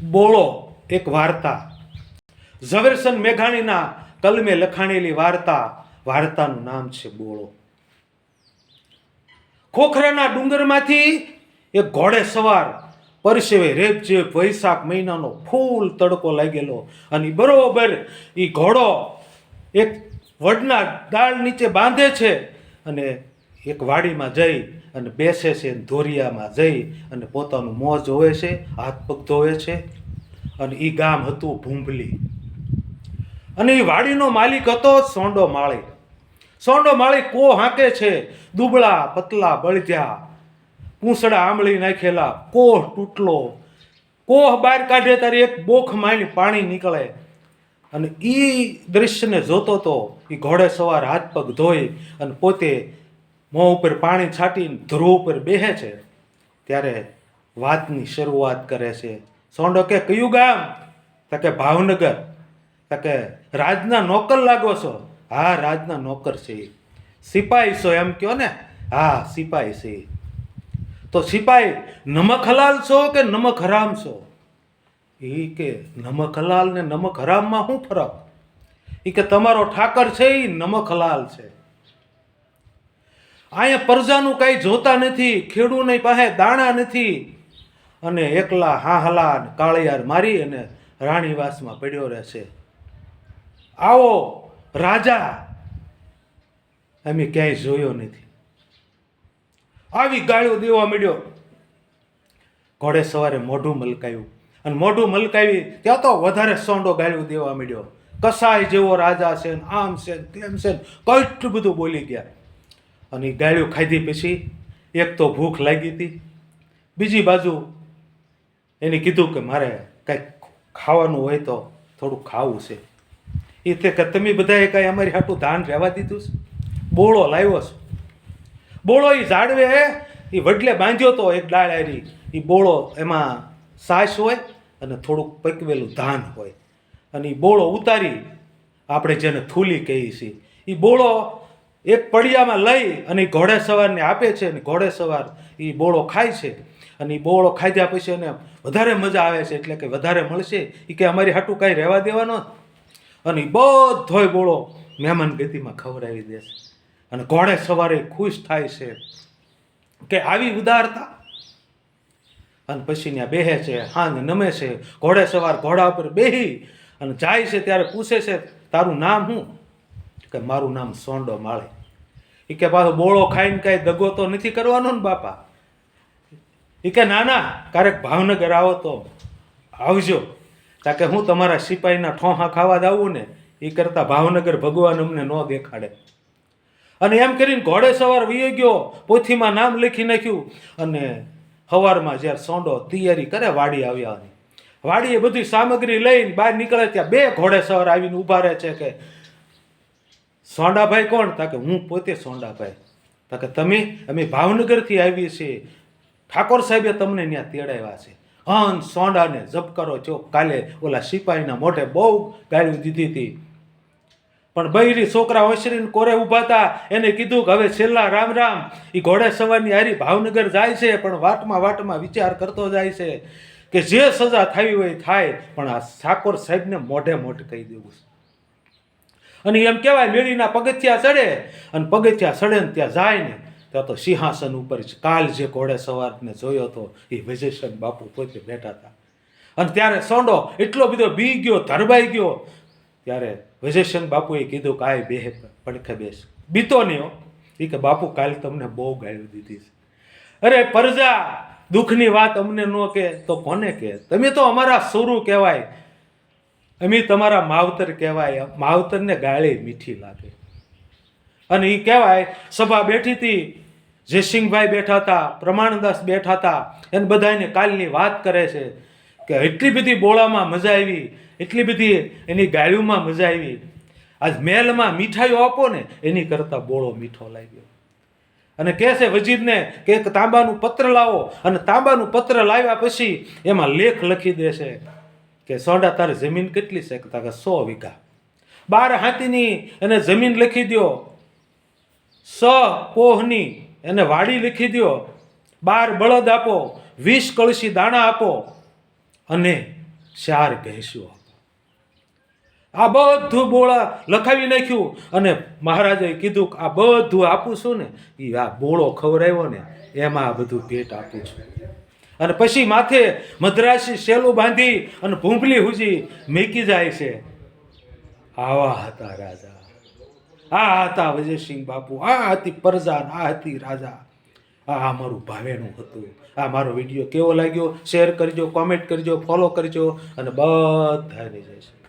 બોળો એક વાર્તા, ઝવેરચંદ મેઘાણીના કલમે લખાણેલી વાર્તાનું નામ છે બોળો. ખોખરાના ડુંગરમાંથી એક ઘોડે સવાર પરસેવે રેબઝેબ વૈશાખ મહિનાનો ફૂલ તડકો લાગેલો અને બરોબર એ ઘોડો એક વડના ડાળ નીચે બાંધે છે અને એક વાડીમાં જઈ અને બેસે છે, ધોરિયામાં જઈ અને પોતાનું મોં જોવે છે, હાથ પગ ધોવે છે. અને એ ગામ હતું ભૂંભલી. અને એ વાડીનો માલિક હતો સોંડો માળી. સોંડો માળી કો હાંકે છે, દુબળા પતલા બળજ્યા, પૂંછડા આંબળી નાખેલા, કોહ તૂટલો, કોહ બહાર કાઢે ત્યારે એક બોખ માંડી પાણી નીકળે. અને એ દ્રશ્યને જોતો તો એ ઘોડે સવાર હાથ પગ ધોઈ અને પોતે મોં ઉપર પાણી છાંટીને ધ્રુવ ઉપર બેહે છે. ત્યારે વાતની શરૂઆત કરે છે. સોંડો કે કયું ગામ? તો કે ભાવનગર. તો કે રાજના નોકર લાગો છો? હા, રાજના નોકર છે. સિપાહી છો એમ કયો ને? હા, સિપાહી છે. તો સિપાહી નમક હલાલ છો કે નમક હરામ છો? એ કે નમક હલાલ ને નમક હરામમાં શું ફરક? એ કે તમારો ઠાકર છે એ નમક હલાલ છે. અહીંયા પ્રજાનું કઈ જોતા નથી, ખેડૂની પાસે દાણા નથી અને એકલા હાહલા કાળિયાર મારી અને રાણીવાસમાં પડ્યો રહેશે. આવો રાજા અમે ક્યાંય જોયો નથી. આવી ગાળો દેવા મળ્યો. ઘોડે સવારે મોઢું મલકાયું અને મોઢું મલકાવી ત્યાં તો વધારે સોંડો ગાળ્યું દેવા મળ્યો. કસાય જેવો રાજા છે, આમ છે, તેમ છે, કેટલું બધું બોલી ગયા. અને એ ગાળ્યું ખાધી પછી એક તો ભૂખ લાગી હતી, બીજી બાજુ એને કીધું કે મારે કંઈક ખાવાનું હોય તો થોડુંક ખાવું છે. એ તે કે તમે બધાએ કાંઈ અમારી હાટું ધાન રહેવા દીધું છે? બોળો લાવ્યો છે. બોળો એ ઝાડવે એ વડલે બાંધ્યો તો એક ડાળ હારી. એ બોળો એમાં સાસ હોય અને થોડુંક પકવેલું ધાન હોય. અને એ બોળો ઉતારી આપણે જેને થૂલી કહીએ છીએ એ બોળો એક પડિયામાં લઈ અને ઘોડે સવારને આપે છે. અને ઘોડે સવાર એ બોળો ખાય છે. અને એ બોળો ખાધ્યા પછી એને વધારે મજા આવે છે, એટલે કે વધારે મળશે. એ કે અમારી હાટું કાંઈ રહેવા દેવાનો. અને એ બધોય બોળો મહેમાન ગતિમાં ખવડાવી દે છે. અને ઘોડે સવારે ખુશ થાય છે કે આવી ઉદારતા. અને પછી ત્યાં બેહે છે, હાંગ નમે છે. ઘોડે સવાર ઘોડા ઉપર બેહી અને જાય છે ત્યારે પૂછે છે તારું નામ શું? કે મારું નામ સોંડો માળી. એ કે પાછો બોળો ખાઈને કાંઈ દગો તો નથી કરવાનો ને બાપા? એ કે ના ના, ક્યારેક ભાવનગર આવો તો આવજો. તા કે હું તમારા સિપાહીના ઠોહા ખાવા જ આવું ને, એ કરતાં ભાવનગર ભગવાન અમને ન દેખાડે. અને એમ કરીને ઘોડે સવાર વયો ગયો, પોથીમાં નામ લખી નાખ્યું. અને સવારમાં જ્યારે સોંડો તૈયારી કરે વાડી આવ્યાની, વાડીએ બધી સામગ્રી લઈને બહાર નીકળે ત્યાં બે ઘોડે સવાર આવીને ઊભા રહે છે કે સોંડાભાઈ કોણ? તા કે હું પોતે સોંડાભાઈ. તા કે તમે? અમે ભાવનગરથી આવીએ છીએ, ઠાકોર સાહેબે તમને ત્યાં તેડાવ્યા છે. હન સોંડાને જપકારો છો. કાલે ઓલા સિપાહીના મોઢે બહુ ગાળ્યું દીધી હતી, પણ બૈરી છોકરા હોશરીને કોરે ઊભા હતા. એને કીધું કે હવે છેલ્લા રામ રામ. એ ઘોડે સવારની હારી ભાવનગર જાય છે, પણ વાટમાં વિચાર કરતો જાય છે કે જે સજા થવી હોય થાય, પણ આ ઠાકોર સાહેબને મોઢે મોઢ કહી દેવું છે. અને એમ કહેવાય મેળીના પગથિયા ચડે અને પગથિયા ચડે ને ત્યાં જાય ને ત્યાં તો સિંહાસન ઉપર કાલ જે ઘોડે સવારને જોયો હતો એ વિજયસન બાપુ પોતે બેઠા હતા. અને ત્યારે સોંડો એટલો બધો બી ગયો, ધરબાઈ ગયો. ત્યારે વિજયસન બાપુએ કીધું કે આ બે પડખે બેસ. બીતો નહીં હો. એ કે બાપુ કાલે તમને બહુ ગાળ્યું દીધી છે. અરે પ્રજા દુઃખની વાત અમને ન કહે તો કોને કહે? તમે તો અમારા સોરું કહેવાય, અમે તમારા માવતર કહેવાય. માવતરને ગાળી મીઠી લાગે. અને એ કહેવાય સભા બેઠી હતી, જયસિંહભાઈ બેઠા હતા, પ્રમાણદાસ બેઠા હતા. એને બધાને કાલની વાત કરે છે કે એટલી બધી બોળામાં મજા આવી, એટલી બધી એની ગાળ્યુંમાં મજા આવી. આજ મહેલમાં મીઠાઈઓ આપો ને એની કરતાં બોળો મીઠો લાગ્યો. અને કહે છે વજીરને કે એક તાંબાનું પત્ર લાવો. અને તાંબાનું પત્ર લાવ્યા પછી એમાં લેખ લખી દેશે કે સોંડા તારે જમીન કેટલી છે? કે 100 વીઘા. 12 હાથીની એને જમીન લખી દો, 100 કોહની એને વાડી લખી દો, 12 બળદ આપો, 20 કળશી દાણા આપો અને 4 ભેંસો આ બધું બોળા લખાવી નાખ્યું અને મહારાજાએ કીધું કે આ બધું આપું છું ને એ આ બોળો ખવડાવ્યો ને એમાં આ બધું ભેટ આપું છું. અને પછી માથે મદ્રાસી શેલું બાંધી અને ભૂંભલી હુજી મેકી જાય છે. આવા હતા રાજા, આ હતા વિજયસિંહ બાપુ, આ હતી પ્રજા, આ હતી રાજા. આ મારું ભાવેનું હતું. આ મારો વિડીયો કેવો લાગ્યો શેર કરજો, કોમેન્ટ કરજો, ફોલો કરજો અને બધાને જય શ્રી